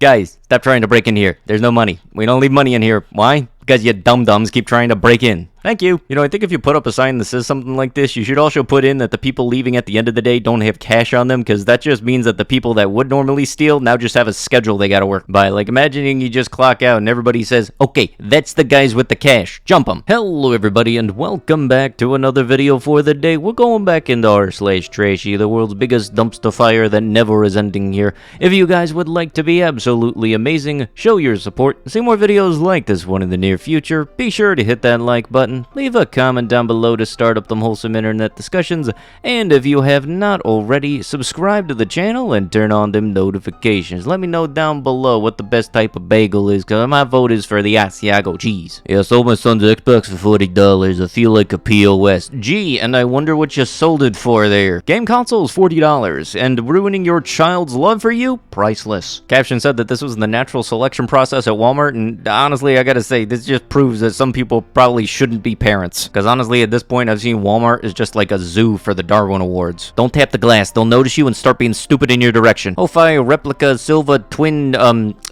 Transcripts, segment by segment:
Guys, stop trying to break in here. There's no money. We don't leave money in here. Why? Because you dum-dums keep trying to break in. Thank you. You know, I think if you put up a sign that says something like this, you should also put in that the people leaving at the end of the day don't have cash on them, because that just means that the people that would normally steal now just have a schedule they gotta work by. Like, imagining you just clock out and everybody says, okay, that's the guys with the cash. Jump them. Hello, everybody, and welcome back to another video for the day. We're going back into r/trashy, the world's biggest dumpster fire that never is ending here. If you guys would like to be absolutely amazing, show your support, see more videos like this one in the near future, be sure to hit that like button. Leave a comment down below to start up them wholesome internet discussions, and if you have not already, subscribe to the channel and turn on them notifications. Let me know down below what the best type of bagel is, because my vote is for the Asiago cheese. Yeah, I sold my son's Xbox for $40. I feel like a POS. Gee, and I wonder what you sold it for there. Game consoles, $40, and ruining your child's love for you? Priceless. Caption said that this was the natural selection process at Walmart, and honestly, I gotta say, this just proves that some people probably shouldn't be parents. Because honestly, at this point, I've seen Walmart is just like a zoo for the Darwin Awards. Don't tap the glass. They'll notice you and start being stupid in your direction. Ho-Fi replica Silva twin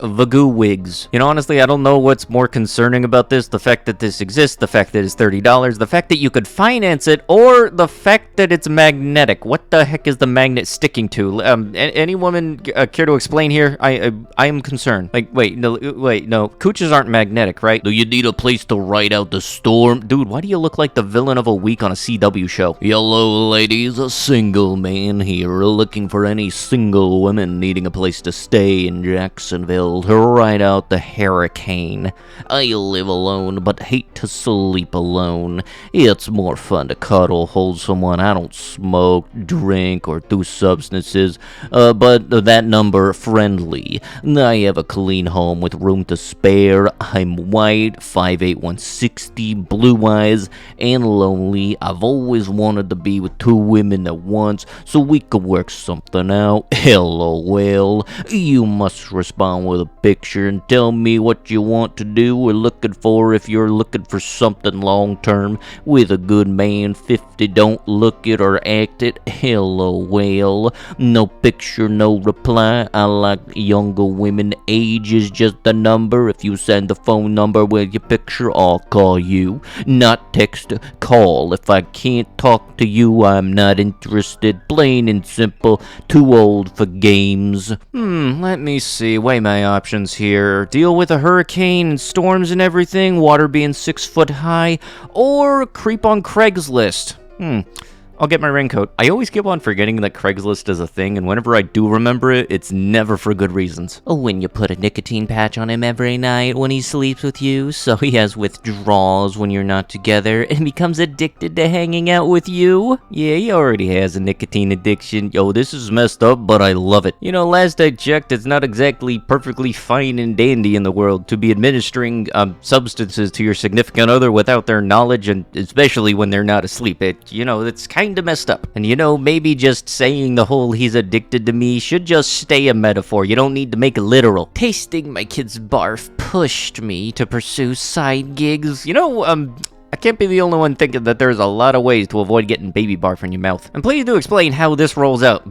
Vagoo wigs. You know, honestly, I don't know what's more concerning about this. The fact that this exists, the fact that it's $30, the fact that you could finance it, or the fact that it's magnetic. What the heck is the magnet sticking to? Any woman care to explain here? I am concerned. Like, wait, no. Cooches aren't magnetic, right? Do you need a place to ride out the storm? Dude, why do you look like the villain of a week on a CW show? Hello, ladies, a single man here, looking for any single women needing a place to stay in Jacksonville to ride out the hurricane. I live alone, but hate to sleep alone. It's more fun to cuddle, hold someone. I don't smoke, drink, or do substances, but that number friendly. I have a clean home with room to spare. I'm white, 5'8", 160, blue eyes, and lonely. I've always wanted to be with two women at once, so we could work something out. LOL. You must respond with a picture and tell me what you want to do or looking for if you're looking for something long term with a good man. 50, don't look it or act it. LOL. No picture, no reply. I like younger women. Age is just a number. If you send the phone number with your picture, I'll call you. Not text, call. If I can't talk to you, I'm not interested. Plain and simple. Too old for games. Let me see. Weigh my options here. Deal with a hurricane and storms and everything, water being 6 foot high, or creep on Craigslist. I'll get my raincoat. I always keep on forgetting that Craigslist is a thing, and whenever I do remember it, it's never for good reasons. When you put a nicotine patch on him every night when he sleeps with you, so he has withdrawals when you're not together, and becomes addicted to hanging out with you. Yeah, he already has a nicotine addiction. Yo, this is messed up, but I love it. You know, last I checked, it's not exactly perfectly fine and dandy in the world to be administering substances to your significant other without their knowledge, and especially when they're not asleep. It's kind of messed up. And maybe just saying the whole "he's addicted to me" should just stay a metaphor. You don't need to make it literal. Tasting my kid's barf pushed me to pursue side gigs. I can't be the only one thinking that there's a lot of ways to avoid getting baby barf in your mouth. And please do explain how this rolls out.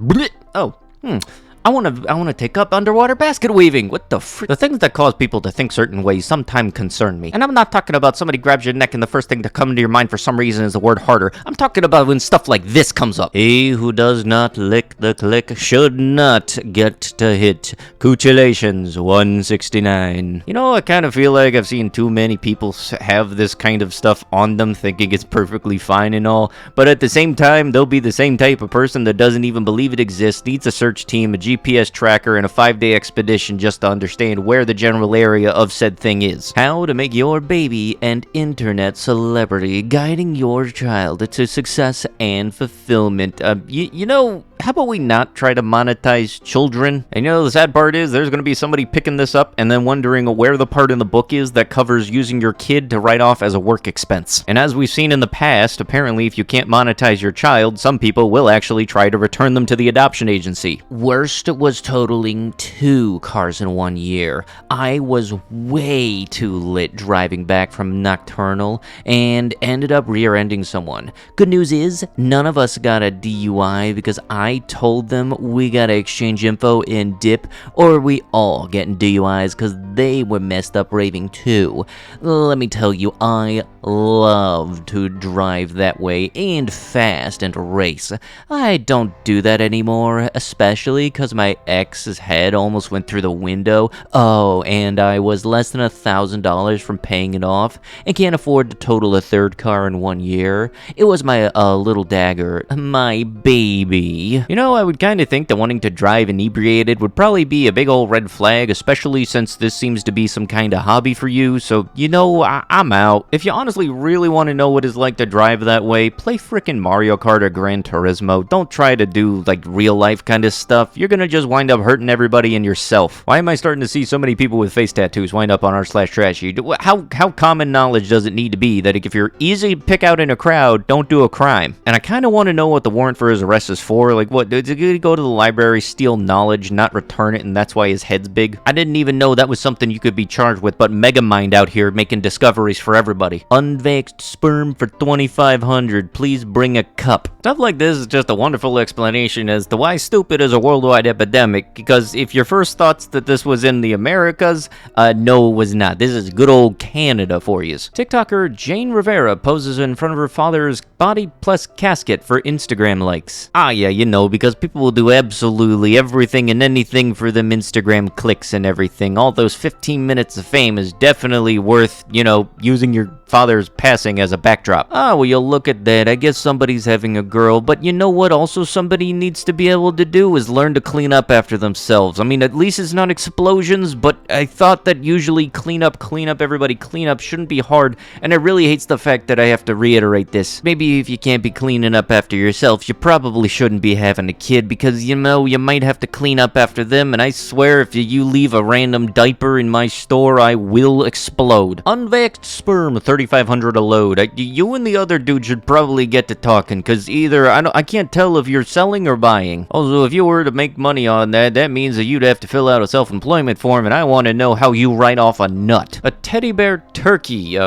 I want to take up underwater basket weaving. What the frick? The things that cause people to think certain ways sometimes concern me. And I'm not talking about somebody grabs your neck and the first thing to come into your mind for some reason is the word harder. I'm talking about when stuff like this comes up. He who does not lick the click should not get to hit. Congratulations, 169. I kind of feel like I've seen too many people have this kind of stuff on them thinking it's perfectly fine and all. But at the same time, they'll be the same type of person that doesn't even believe it exists, needs a search team, a GPS tracker, and a 5-day expedition just to understand where the general area of said thing is. How to make your baby an internet celebrity, guiding your child to success and fulfillment. How about we not try to monetize children? And the sad part is there's going to be somebody picking this up and then wondering where the part in the book is that covers using your kid to write off as a work expense. And as we've seen in the past, apparently if you can't monetize your child, some people will actually try to return them to the adoption agency. Worst was totaling 2 cars in 1 year. I was way too lit driving back from Nocturnal and ended up rear-ending someone. Good news is, none of us got a DUI because I I told them we gotta exchange info and dip, or we all getting DUIs because they were messed up raving too. Let me tell you, I love to drive that way and fast and race. I don't do that anymore, especially because my ex's head almost went through the window. Oh, and I was less than $1,000 from paying it off and can't afford to total a third car in 1 year. It was my little dagger, my baby. You know, I would kind of think that wanting to drive inebriated would probably be a big old red flag, especially since this seems to be some kind of hobby for you, so you know, I'm out. If you honestly really want to know what it's like to drive that way, play frickin' Mario Kart or Gran Turismo. Don't try to do like real life kind of stuff. You're gonna just wind up hurting everybody and yourself. Why am I starting to see so many people with face tattoos wind up on r/trashy? How common knowledge does it need to be that if you're easy to pick out in a crowd, don't do a crime? And I kind of want to know what the warrant for his arrest is for. Like, what, did he go to the library, steal knowledge, not return it, and that's why his head's big? I didn't even know that was something you could be charged with, but Megamind out here making discoveries for everybody. Unvexed sperm for $2,500. Please bring a cup. Stuff like this is just a wonderful explanation as to why stupid is a worldwide epidemic, because if your first thoughts that this was in the Americas, no it was not. This is good old Canada for you. TikToker Jane Rivera poses in front of her father's body plus casket for Instagram likes. Ah yeah, you know, because people will do absolutely everything and anything for them Instagram clicks and everything. All those 15 minutes of fame is definitely worth, you know, using your father's passing as a backdrop. Ah, well, you'll look at that. I guess somebody's having a girl, but you know what also somebody needs to be able to do is learn to clean up after themselves. I mean, at least it's not explosions, but I thought that usually clean up, everybody clean up shouldn't be hard, and I really hates the fact that I have to reiterate this. Maybe if you can't be cleaning up after yourself, you probably shouldn't be having a kid, because, you know, you might have to clean up after them, and I swear if you leave a random diaper in my store, I will explode. Unvexed sperm, $3,500 a load. You and the other dude should probably get to talking, because either, I can't tell if you're selling or buying. Also, if you were to make money on that, that means that you'd have to fill out a self-employment form, and I want to know how you write off a nut. A teddy bear turkey.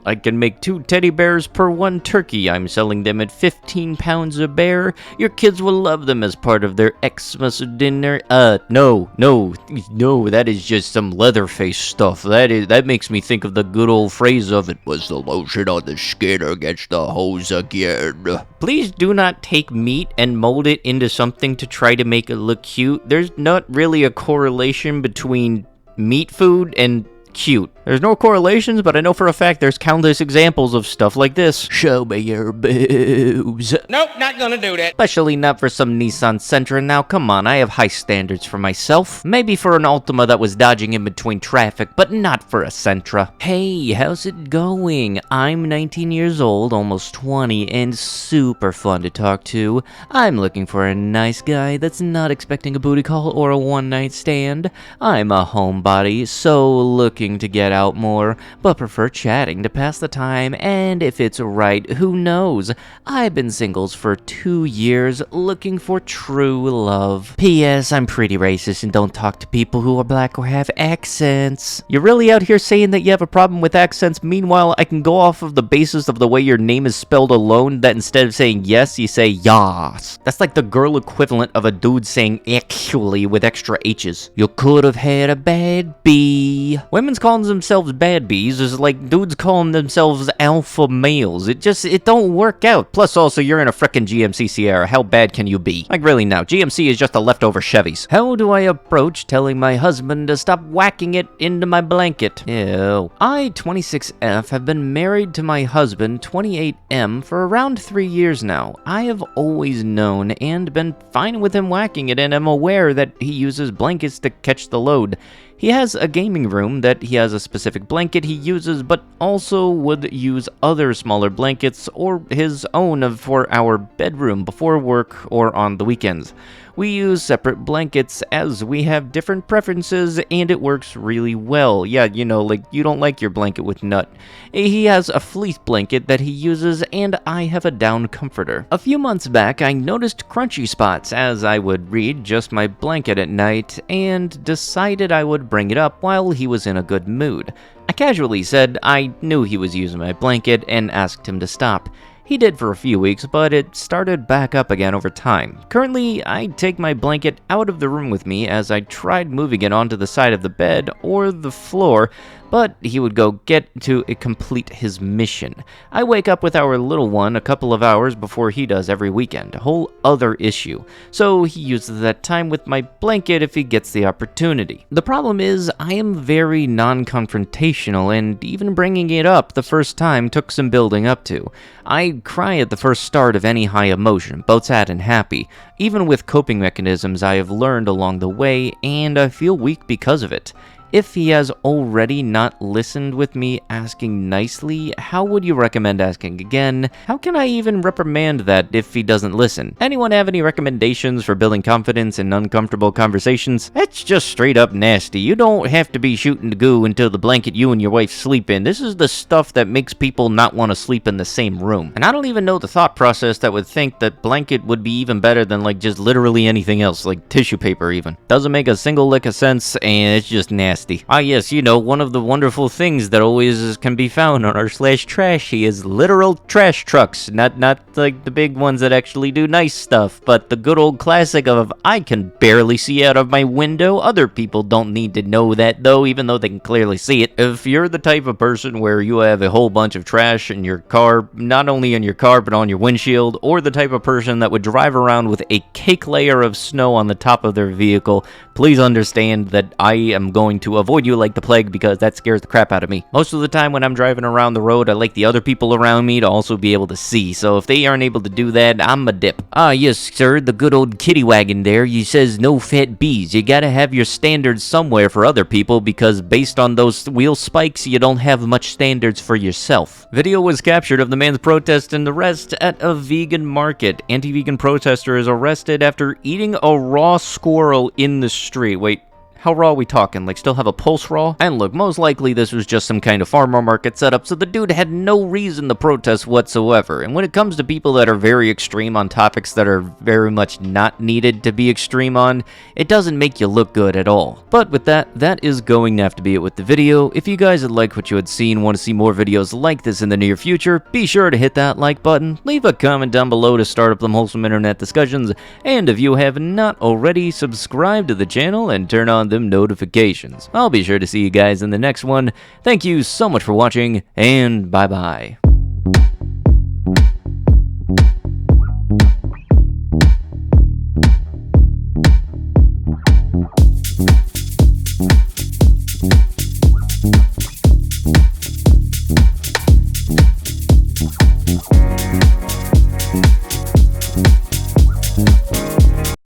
I can make 2 teddy bears per 1 turkey. I'm selling them at 15 pounds a bear. Your kids will love them as part of their Xmas dinner. No, that is just some Leatherface stuff. That makes me think of the good old phrase of "it was the lotion on the skin against the hose again." Please do not take meat and mold it into something to try to make it look cute. There's not really a correlation between meat food and cute. There's no correlations, but I know for a fact there's countless examples of stuff like this. Show me your boobs. Nope, not gonna do that. Especially not for some Nissan Sentra. Now, come on, I have high standards for myself. Maybe for an Altima that was dodging in between traffic, but not for a Sentra. Hey, how's it going? I'm 19 years old, almost 20, and super fun to talk to. I'm looking for a nice guy that's not expecting a booty call or a one-night stand. I'm a homebody, so looking to get out more, but prefer chatting to pass the time, and if it's right, who knows? I've been singles for 2 years, looking for true love. P.S. I'm pretty racist and don't talk to people who are black or have accents. You're really out here saying that you have a problem with accents? Meanwhile, I can go off of the basis of the way your name is spelled alone, that instead of saying yes, you say yas. That's like the girl equivalent of a dude saying actually with extra H's. You could have had a bad bee. Women's calling themselves bad bees is like dudes calling themselves alpha males. It don't work out. Plus, also, you're in a frickin' GMC Sierra. How bad can you be? Like, really now, GMC is just a leftover Chevys. How do I approach telling my husband to stop whacking it into my blanket? Ew. I, 26F, have been married to my husband, 28M, for around 3 years now. I have always known and been fine with him whacking it, and am aware that he uses blankets to catch the load. He has a gaming room that he has a specific blanket he uses, but also would use other smaller blankets or his own for our bedroom before work or on the weekends. We use separate blankets as we have different preferences, and it works really well. Yeah, you know, like, you don't like your blanket with nut. He has a fleece blanket that he uses, and I have a down comforter. A few months back, I noticed crunchy spots as I would read just my blanket at night, and decided I would bring it up while he was in a good mood. I casually said I knew he was using my blanket and asked him to stop. He did for a few weeks, but it started back up again over time. Currently, I take my blanket out of the room with me as I tried moving it onto the side of the bed or the floor, but he would go get to complete his mission. I wake up with our little one a couple of hours before he does every weekend, a whole other issue. So he uses that time with my blanket if he gets the opportunity. The problem is, I am very non-confrontational, and even bringing it up the first time took some building up to. I cry at the first start of any high emotion, both sad and happy, even with coping mechanisms I have learned along the way, and I feel weak because of it. If he has already not listened with me asking nicely, how would you recommend asking again? How can I even reprimand that if he doesn't listen? Anyone have any recommendations for building confidence in uncomfortable conversations? That's just straight up nasty. You don't have to be shooting the goo until the blanket you and your wife sleep in. This is the stuff that makes people not want to sleep in the same room. And I don't even know the thought process that would think that blanket would be even better than like just literally anything else, like tissue paper even. Doesn't make a single lick of sense, and it's just nasty. Ah yes, you know, one of the wonderful things that always can be found on our /trashy is literal trash trucks. Not like the big ones that actually do nice stuff, but the good old classic of I can barely see out of my window. Other people don't need to know that though, even though they can clearly see it. If you're the type of person where you have a whole bunch of trash in your car, not only in your car but on your windshield, or the type of person that would drive around with a cake layer of snow on the top of their vehicle, please understand that I am going to avoid you like the plague because that scares the crap out of me. Most of the time when I'm driving around the road, I like the other people around me to also be able to see, so if they aren't able to do that, I'm a dip. Ah yes sir, the good old kitty wagon there, you says no fat bees. You gotta have your standards somewhere for other people because based on those wheel spikes, you don't have much standards for yourself. Video was captured of the man's protest and the rest at a vegan market. Anti-vegan protester is arrested after eating a raw squirrel in the street. Wait, how raw are we talking? Like, still have a pulse raw? And look, most likely this was just some kind of farmer market setup, so the dude had no reason to protest whatsoever. And when it comes to people that are very extreme on topics that are very much not needed to be extreme on, it doesn't make you look good at all. But with that, that is going to have to be it with the video. If you guys had liked what you had seen, want to see more videos like this in the near future, be sure to hit that like button, leave a comment down below to start up them wholesome internet discussions, and if you have not already, subscribe to the channel and turn on them notifications. I'll be sure to see you guys in the next one. Thank you so much for watching, and bye-bye.